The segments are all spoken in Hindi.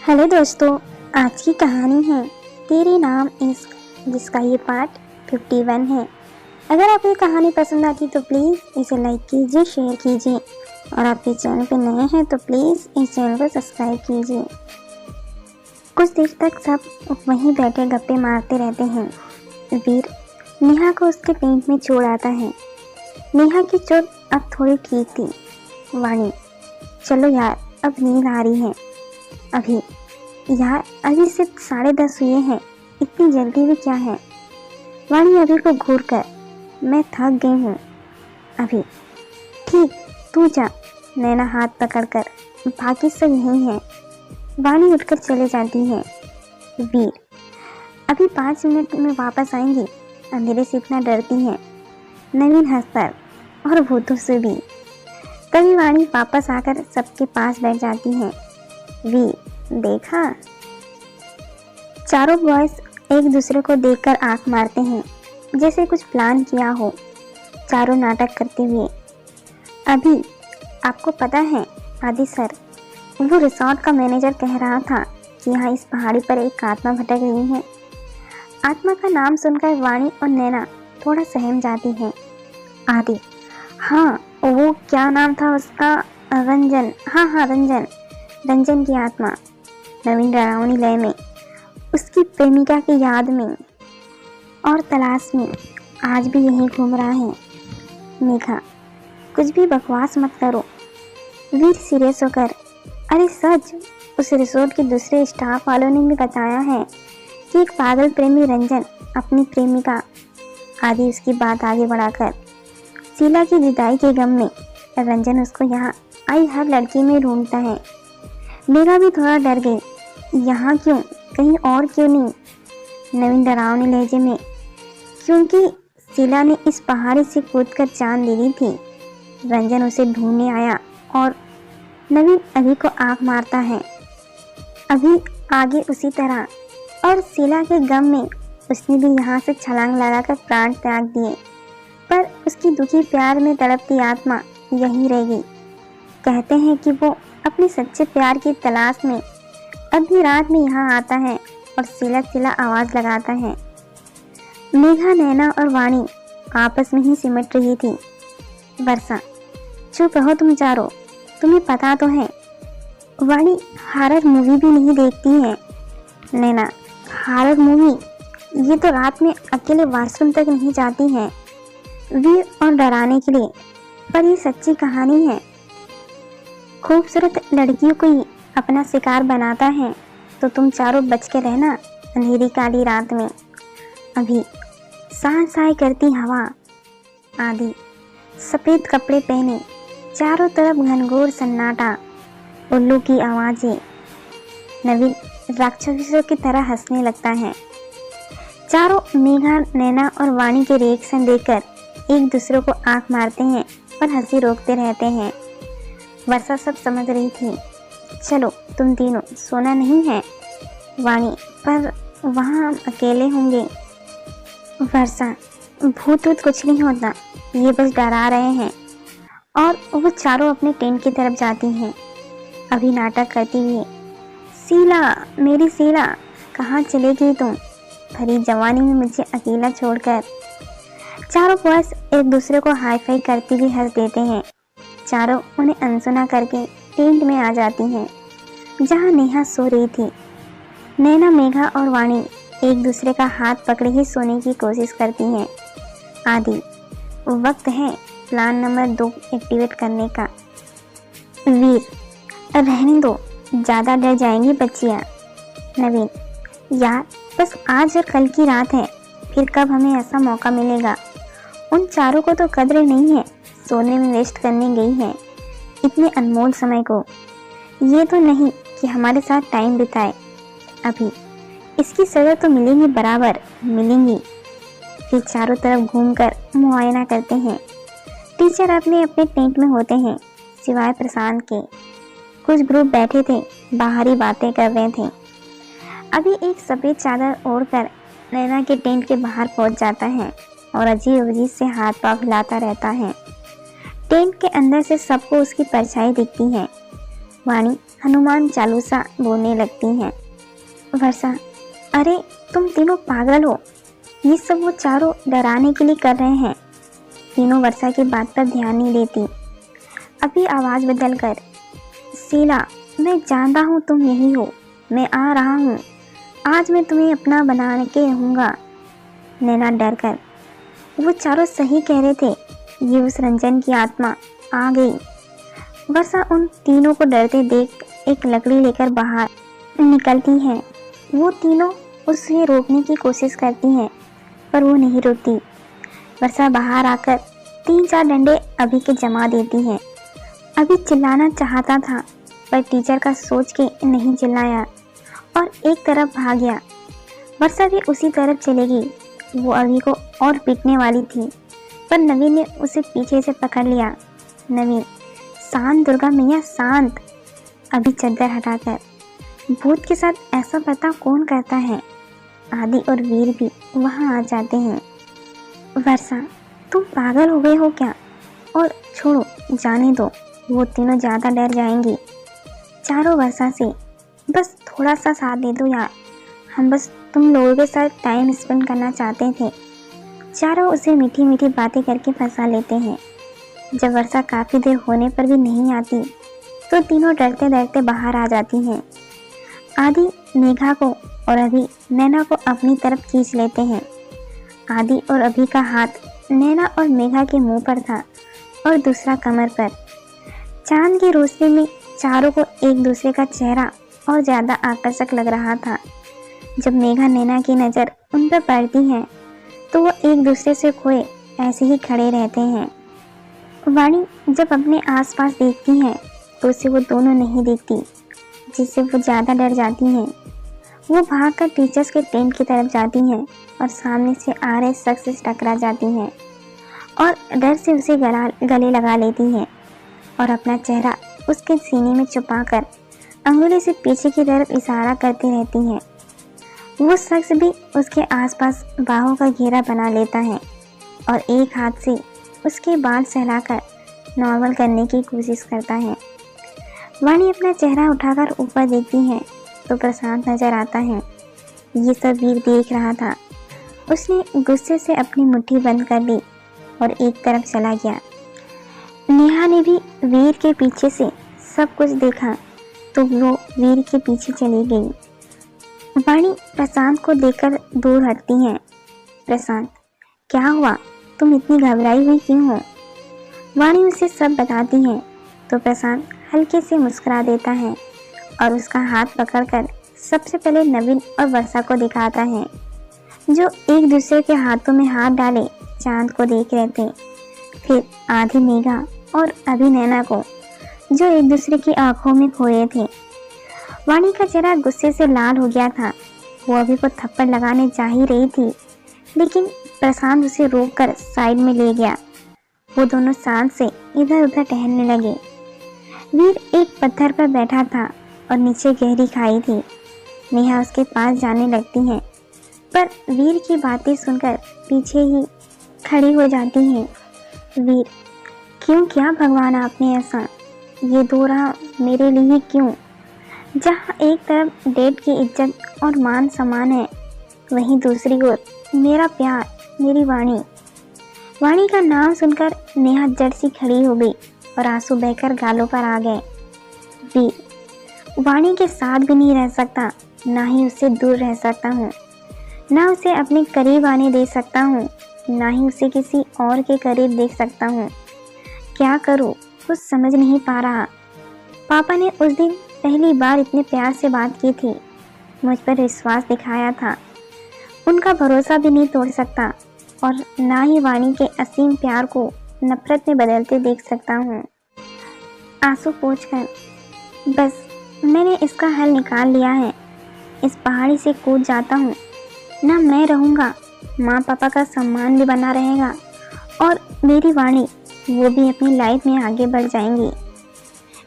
हेलो दोस्तों, आज की कहानी है तेरे नाम इश्क, जिसका ये पार्ट 51 है। अगर आपको ये कहानी पसंद आती तो प्लीज़ इसे लाइक कीजिए, शेयर कीजिए और आप इस चैनल पे नए हैं तो प्लीज़ इस चैनल को सब्सक्राइब कीजिए। कुछ देर तक सब वहीं बैठे गप्पे मारते रहते हैं। वीर नेहा को उसके टेंट में छोड़ आता है। नेहा की चोट अब थोड़ी ठीक थी। वाणी, चलो यार, अब नींद आ रही है। अभी सिर्फ 10:30 हुए हैं, इतनी जल्दी भी क्या है। वाणी अभी को घूर कर, मैं थक गई हूँ। अभी, ठीक, तू जा। नैना हाथ पकड़कर, बाकी सब यहीं है। वाणी उठकर चले जाती है। वीर, अभी 5 मिनट में वापस आएंगी। अंधेरे से इतना डरती है। नवीन हंसकर, और भूतों से भी। तभी वाणी वापस आकर सबके पास बैठ जाती है। वीर, देखा? चारों बॉयज एक दूसरे को देखकर आंख मारते हैं, जैसे कुछ प्लान किया हो। चारों नाटक करते हुए, अभी आपको पता है आदि सर, वो रिसोर्ट का मैनेजर कह रहा था कि यहाँ इस पहाड़ी पर एक आत्मा भटक रही है। आत्मा का नाम सुनकर वाणी और नैना थोड़ा सहम जाती हैं। आदि, हाँ, वो क्या नाम था उसका? रंजन। हाँ, रंजन की आत्मा। नवीन डरावनी लय में, उसकी प्रेमिका की याद में और तलाश में आज भी यहीं घूम रहा है। मेघा, कुछ भी बकवास मत करो। वीर सीरियस होकर, अरे सच, उस रिसोर्ट के दूसरे स्टाफ वालों ने भी बताया है कि एक पागल प्रेमी रंजन अपनी प्रेमिका। आदि उसकी बात आगे बढ़ाकर, शीला की विदाई के गम में रंजन उसको यहाँ आई हर लड़की में ढूंढता है। मेघा भी थोड़ा डर गई, यहाँ क्यों, कहीं और क्यों नहीं। नवीन डरावने लहजे में, क्योंकि शीला ने इस पहाड़ी से कूदकर जान ले ली थी। रंजन उसे ढूंढने आया और नवीन अभी को आंख मारता है। अभी आगे उसी तरह, और शीला के गम में उसने भी यहाँ से छलांग लगाकर प्राण त्याग दिए, पर उसकी दुखी प्यार में तड़पती आत्मा यहीं रह गई। कहते हैं कि वो अपने सच्चे प्यार की तलाश में अभी रात में यहाँ आता है और शीला आवाज लगाता है। मेघा, नैना और वाणी आपस में ही सिमट रही थी। वर्षा, चुप रहो तुम चारों, तुम्हें पता तो है। वाणी हॉरर मूवी भी नहीं देखती है। नैना, हॉरर मूवी? ये तो रात में अकेले वॉशरूम तक नहीं जाती है। वीर, और डराने के लिए, पर ये सच्ची कहानी है। खूबसूरत लड़कियों को ही अपना शिकार बनाता है, तो तुम चारों बच के रहना अंधेरी काली रात में। अभी, साय करती हवा। आदि, सफ़ेद कपड़े पहने, चारों तरफ घनघोर सन्नाटा, उल्लू की आवाज़ें। नवीन राक्षसों की तरह हंसने लगता है। चारों मेघा, नैना और वाणी के रिएक्शन देखकर एक दूसरे को आंख मारते हैं और हंसी रोकते रहते हैं। वर्षा सब समझ रही थी। चलो तुम तीनों, सोना नहीं है। वाणी, पर वहाँ हम अकेले होंगे। वर्षा, भूत कुछ नहीं होता, ये बस डरा रहे हैं। और वो चारों अपने टेंट की तरफ जाती हैं। अभी नाटक करती हुई, शीला, मेरी शीला, कहाँ चले गई तुम भरी जवानी में मुझे अकेला छोड़कर। चारों बॉयज एक दूसरे को हाई फाई करती हुई हंस देते हैं। चारों उन्हें अनसुना करके टेंट में आ जाती हैं, जहां नेहा सो रही थी। नैना, मेघा और वाणी एक दूसरे का हाथ पकड़े ही सोने की कोशिश करती हैं। आदि, वक्त है प्लान नंबर 2 एक्टिवेट करने का। वीर, रहने दो, ज़्यादा डर जाएंगी बच्चियाँ। नवीन, यार बस आज और कल की रात है, फिर कब हमें ऐसा मौका मिलेगा। उन चारों को तो कद्र नहीं है, सोने में वेस्ट करने गई हैं इतने अनमोल समय को। ये तो नहीं कि हमारे साथ टाइम बिताए। अभी इसकी सज़ा तो मिलेंगी, बराबर मिलेंगी। फिर चारों तरफ घूमकर मुआयना करते हैं। टीचर अपने अपने टेंट में होते हैं, सिवाय प्रशांत के। कुछ ग्रुप बैठे थे, बाहरी बातें कर रहे थे। अभी एक सफ़ेद चादर ओढ़कर नैना के टेंट के बाहर पहुंच जाता है और अजीब से हाथ पांव हिलाता रहता है। टेंट के अंदर से सबको उसकी परछाई दिखती है। वाणी हनुमान चालीसा बोलने लगती हैं। वर्षा, अरे तुम तीनों पागल हो, ये सब वो चारों डराने के लिए कर रहे हैं। तीनों वर्षा की बात पर ध्यान नहीं देती। अभी आवाज बदलकर, शीला, मैं जानता हूँ तुम यही हो, मैं आ रहा हूँ, आज मैं तुम्हें अपना बना के रहूँगा। नैना डर कर, वो चारों सही कह रहे थे, ये उस रंजन की आत्मा आ गई। वर्षा उन तीनों को डरते देख एक लकड़ी लेकर बाहर निकलती है। वो तीनों उसे रोकने की कोशिश करती हैं, पर वो नहीं रुकती। वर्षा बाहर आकर 3-4 डंडे अभी के जमा देती है। अभी चिल्लाना चाहता था, पर टीचर का सोच के नहीं चिल्लाया और एक तरफ भाग गया। वर्षा भी उसी तरफ चलेगी। वो अभी को और पीटने वाली थी, पर नवीन ने उसे पीछे से पकड़ लिया। नवीन, शांत दुर्गा मैया शांत। अभी चद्दर हटाकर, भूत के साथ ऐसा बर्ताव कौन करता है? आदि और वीर भी वहां आ जाते हैं। वर्षा, तुम पागल हो गए हो क्या? और छोड़ो, जाने दो, वो तीनों ज़्यादा डर जाएंगी। चारों वर्षा से, बस थोड़ा सा साथ दे दो यार, हम बस तुम लोगों के साथ टाइम स्पेंड करना चाहते थे। चारों उसे मीठी मीठी बातें करके फंसा लेते हैं। जब वर्षा काफ़ी देर होने पर भी नहीं आती, तो तीनों डरते डरते बाहर आ जाती हैं। आदि मेघा को और अभी नैना को अपनी तरफ खींच लेते हैं। आदि और अभी का हाथ नैना और मेघा के मुंह पर था और दूसरा कमर पर। चांद की रोशनी में चारों को एक दूसरे का चेहरा और ज़्यादा आकर्षक लग रहा था। जब मेघा नैना की नज़र उन पर पड़ती है, तो वो एक दूसरे से खोए ऐसे ही खड़े रहते हैं। वाणी जब अपने आसपास देखती है, तो उसे वो दोनों नहीं देखती, जिससे वो ज़्यादा डर जाती हैं। वो भागकर टीचर्स के टेंट की तरफ जाती हैं और सामने से आ रहे शख्स से टकरा जाती हैं और डर से उसे गले लगा लेती हैं और अपना चेहरा उसके सीने में छुपाकर अंगुली से पीछे की तरफ इशारा करती रहती हैं। वो शख्स भी उसके आसपास बाहों का घेरा बना लेता है और एक हाथ से उसके बाल सहलाकर नॉर्मल करने की कोशिश करता है। वाणी अपना चेहरा उठाकर ऊपर देखती है, तो प्रशांत नजर आता है। ये सब वीर देख रहा था। उसने गुस्से से अपनी मुट्ठी बंद कर ली और एक तरफ चला गया। नेहा ने भी वीर के पीछे से सब कुछ देखा, तो वो वीर के पीछे चली गई। वाणी प्रशांत को देखकर दूर हटती है। प्रशांत, क्या हुआ? तुम इतनी घबराई हुई क्यों हो? वाणी उसे सब बताती है, तो प्रशांत हल्के से मुस्कुरा देता है और उसका हाथ पकड़कर सबसे पहले नवीन और वर्षा को दिखाता है, जो एक दूसरे के हाथों में हाथ डाले चांद को देख रहे थे। फिर आधी मेघा और अभी नैना को, जो एक दूसरे की आंखों में खोए थे। वाणी का चेहरा गुस्से से लाल हो गया था। वो अभी को थप्पड़ लगाने जा ही रही थी, लेकिन प्रशांत उसे रोककर साइड में ले गया। वो दोनों शांत से इधर उधर टहलने लगे। वीर एक पत्थर पर बैठा था और नीचे गहरी खाई थी। नेहा उसके पास जाने लगती है, पर वीर की बातें सुनकर पीछे ही खड़ी हो जाती है। वीर, क्यों किया भगवान आपने ऐसा? ये दो राह मेरे लिए क्यों? जहाँ एक तरफ डेट की इज्जत और मान सम्मान है, वहीं दूसरी ओर मेरा प्यार, मेरी वाणी। वाणी का नाम सुनकर नेहा जड़ सी खड़ी हो गई और आंसू बहकर गालों पर आ गए। वीर, वाणी के साथ भी नहीं रह सकता, ना ही उससे दूर रह सकता हूँ, ना उसे अपने करीब आने दे सकता हूँ, ना ही उसे किसी और के करीब देख सकता हूँ। क्या करूँ, कुछ समझ नहीं पा रहा। पापा ने उस दिन पहली बार इतने प्यार से बात की थी, मुझ पर विश्वास दिखाया था। उनका भरोसा भी नहीं तोड़ सकता और ना ही वाणी के असीम प्यार को नफरत में बदलते देख सकता हूँ। आंसू पोंछकर, बस मैंने इसका हल निकाल लिया है। इस पहाड़ी से कूद जाता हूँ, ना मैं रहूँगा, माँ पापा का सम्मान भी बना रहेगा और मेरी वाणी, वो भी अपनी लाइफ में आगे बढ़ जाएंगी।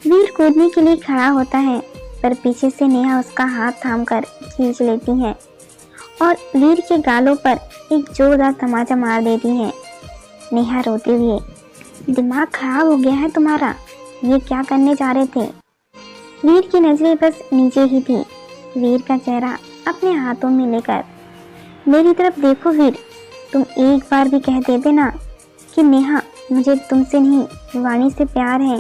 वीर कूदने के लिए खड़ा होता है, पर पीछे से नेहा उसका हाथ थामकर खींच लेती है और वीर के गालों पर एक जोरदार तमाचा मार देती है। नेहा रोते हुए, दिमाग खराब हो गया है तुम्हारा, ये क्या करने जा रहे थे? वीर की नजरें बस नीचे ही थी। वीर का चेहरा अपने हाथों में लेकर, मेरी तरफ देखो वीर, तुम एक बार भी कह देते ना कि नेहा मुझे तुमसे नहीं वाणी से प्यार है,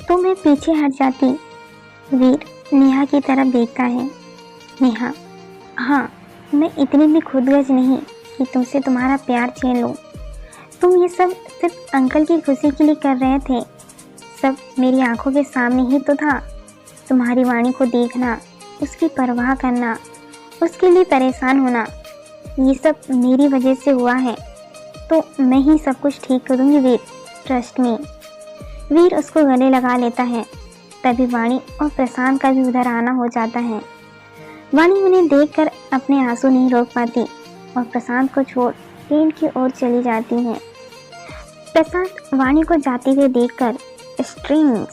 तो मैं पीछे हट जाती। वीर नेहा की तरफ देखता है। नेहा, हाँ, मैं इतनी भी खुदगर्ज नहीं कि तुमसे तुम्हारा प्यार छीन लूं। तुम ये सब सिर्फ अंकल की खुशी के लिए कर रहे थे। सब मेरी आंखों के सामने ही तो था। तुम्हारी वाणी को देखना, उसकी परवाह करना, उसके लिए परेशान होना, ये सब मेरी वजह से हुआ है। तो मैं ही सब कुछ ठीक करूंगी वीर, ट्रस्ट मी। वीर उसको गले लगा लेता है। तभी वाणी और प्रशांत का भी उधर आना हो जाता है। वाणी उन्हें देखकर अपने आंसू नहीं रोक पाती और प्रशांत को छोड़ टेंट की ओर चली जाती है। प्रशांत वाणी को जाते हुए देखकर स्ट्रेंज,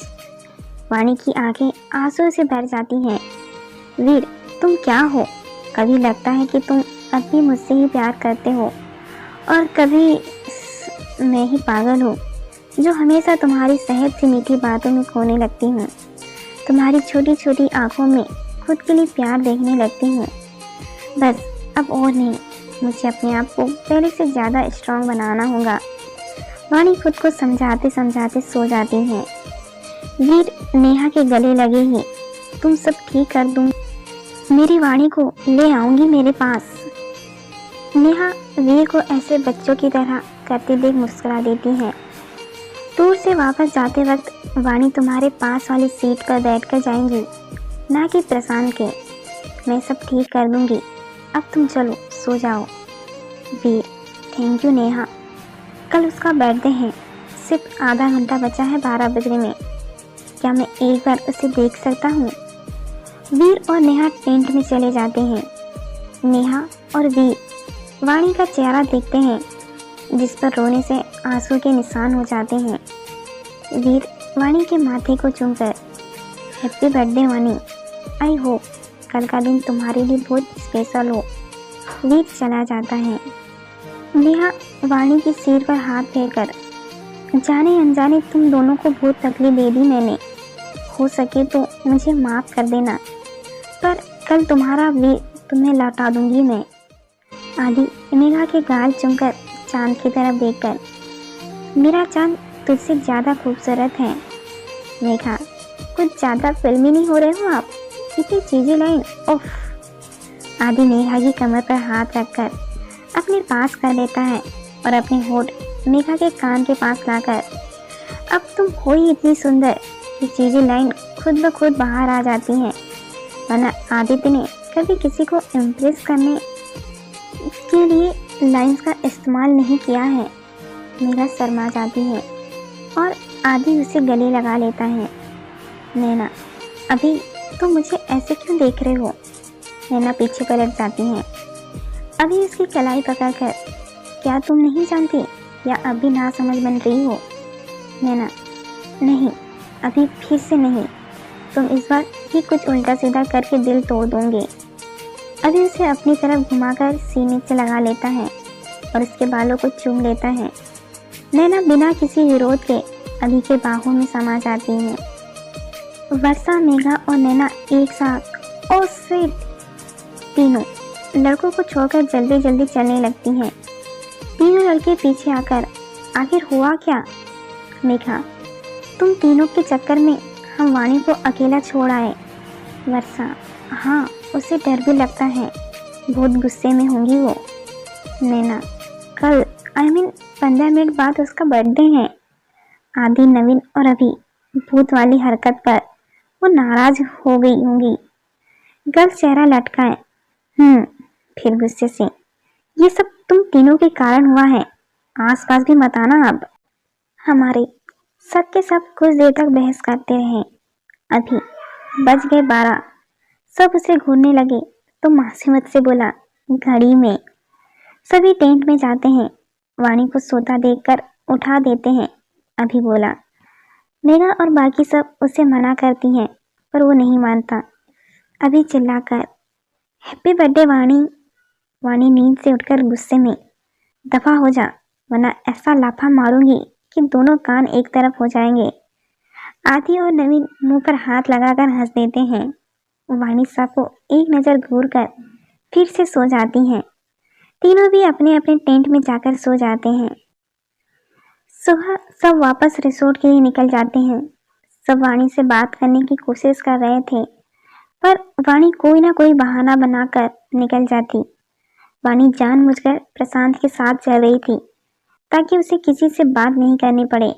वाणी की आंखें आंसू से भर जाती हैं। वीर, तुम क्या हो? कभी लगता है कि तुम अब भी मुझसे ही प्यार करते हो और कभी मैं ही पागल हूँ जो हमेशा तुम्हारी सहज सी मीठी बातों में खोने लगती हूँ। तुम्हारी छोटी छोटी आंखों में खुद के लिए प्यार देखने लगती हूँ। बस अब और नहीं, मुझे अपने आप को पहले से ज़्यादा स्ट्रांग बनाना होगा। वाणी खुद को समझाते समझाते सो जाती है। वीर नेहा के गले लगे ही, तुम सब ठीक कर दूँ, मेरी वाणी को ले आऊंगी मेरे पास। नेहा वीर को ऐसे बच्चों की तरह करते देख मुस्कुरा देती है। दूर से वापस जाते वक्त वाणी तुम्हारे पास वाली सीट पर बैठकर जाएंगी, ना कि प्रशांत के। मैं सब ठीक कर दूंगी, अब तुम चलो सो जाओ। वीर, थैंक यू नेहा। कल उसका बर्थडे है, सिर्फ आधा घंटा बचा है 12 बजने में। क्या मैं एक बार उसे देख सकता हूँ? वीर और नेहा टेंट में चले जाते हैं। नेहा और वीर वाणी का चेहरा देखते हैं, जिस पर रोने से आंसू के निशान हो जाते हैं। वीर वाणी के माथे को चूमकर, happy birthday Vani, I hope कल का दिन तुम्हारे लिए बहुत स्पेशल हो। वीर चला जाता है। नेहा वाणी की सिर पर हाथ फेरकर, जाने अनजाने तुम दोनों को बहुत तकलीफ दे दी मैंने, हो सके तो मुझे माफ़ कर देना, पर कल तुम्हारा वीर तुम्हें लौटा दूंगी मैं। आदि मेघा के गाल चूमकर चांद की तरफ देखकर, मेरा चांद तुझसे ज़्यादा खूबसूरत है। मेघा, कुछ ज़्यादा फिल्मी नहीं हो रहे हो आप? इतनी चीज़ें लाइन, उफ। आदि मेघा की कमर पर हाथ रखकर अपने पास कर लेता है और अपने होठ मेघा के कान के पास लाकर, अब तुम हो ही इतनी सुंदर कि चीज़ें लाइन खुद ब खुद बाहर आ जाती हैं। वरना आदित्य ने कभी किसी को इम्प्रेस करने के लिए लाइंस का इस्तेमाल नहीं किया है। मेघा शर्मा जाती है और आदि उसे गले लगा लेता है। नैना, अभी तो मुझे ऐसे क्यों देख रहे हो? नैना पीछे पलट जाती है। अभी उसकी कलाई पकड़कर, क्या तुम नहीं जानती या अभी ना समझ बन रही हो? नैना, नहीं, अभी फिर से नहीं, तुम इस बार ही कुछ उल्टा सीधा करके दिल तोड़ दोगे। अभी उसे अपनी तरफ घुमाकर सीने से लगा लेता है और उसके बालों को चूम लेता है। नैना बिना किसी विरोध के अभी के बाहों में समा जाती है। वर्षा, मेघा और नैना एक साथ, ओ स्वीट, तीनों लड़कों को छोड़कर जल्दी जल्दी चलने लगती हैं। तीनों लड़के पीछे आकर, आखिर हुआ क्या? मेघा, तुम तीनों के चक्कर में हम वाणी को अकेला छोड़ आए। वर्षा, हाँ, उसे डर भी लगता है, बहुत गुस्से में होंगी वो। नैना, कल आई मीन 15 मिनट बाद उसका बर्थडे है। आदि, नवीन और अभी भूत वाली हरकत पर वो नाराज हो गई होंगी। गल चेहरा लटकाए, फिर गुस्से से, ये सब तुम तीनों के कारण हुआ है, आसपास भी मत आना अब। हमारे सब के सब कुछ देर तक बहस करते रहे। अभी बज गए 12। सब उसे घूरने लगे तो मासूमियत से बोला, घड़ी में। सभी टेंट में जाते हैं। वाणी को सोता देखकर उठा देते हैं। अभी बोला। मेघा और बाकी सब उसे मना करती हैं, पर वो नहीं मानता। अभी चिल्लाकर, हैप्पी बर्थडे वाणी। वाणी नींद से उठकर गुस्से में, दफा हो जा, वरना ऐसा लाफा मारूंगी कि दोनों कान एक तरफ हो जाएंगे। आदि और नवीन मुंह पर हाथ लगाकर हंस देते हैं। वाणी को एक नजर घूर कर फिर से सो जाती हैं। तीनों भी अपने अपने टेंट में जाकर सो जाते हैं। सुबह सब वापस रिसोर्ट के लिए निकल जाते हैं। सब वाणी से बात करने की कोशिश कर रहे थे, पर वाणी कोई ना कोई बहाना बनाकर निकल जाती। वाणी जानबूझकर प्रशांत के साथ चल रही थी ताकि उसे किसी से बात नहीं करनी पड़े।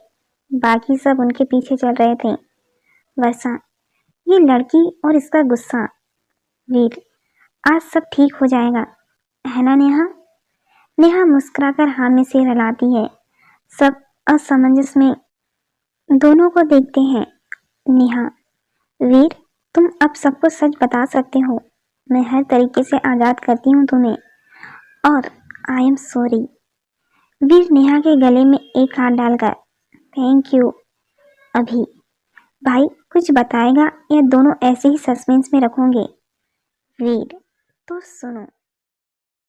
बाकी सब उनके पीछे चल रहे थे। वर्षा, ये लड़की और इसका गुस्सा। वीर, आज सब ठीक हो जाएगा, है ना नेहा? नेहा मुस्कुराकर हाँ में सिर हिलाती है। सब असमंजस में दोनों को देखते हैं। नेहा, वीर, तुम अब सबको सच बता सकते हो। मैं हर तरीके से आज़ाद करती हूँ तुम्हें, और आई एम सॉरी। वीर नेहा के गले में एक हाथ डालकर, थैंक यू। अभी भाई कुछ बताएगा या दोनों ऐसे ही सस्पेंस में रखोगे? वीर, तो सुनो।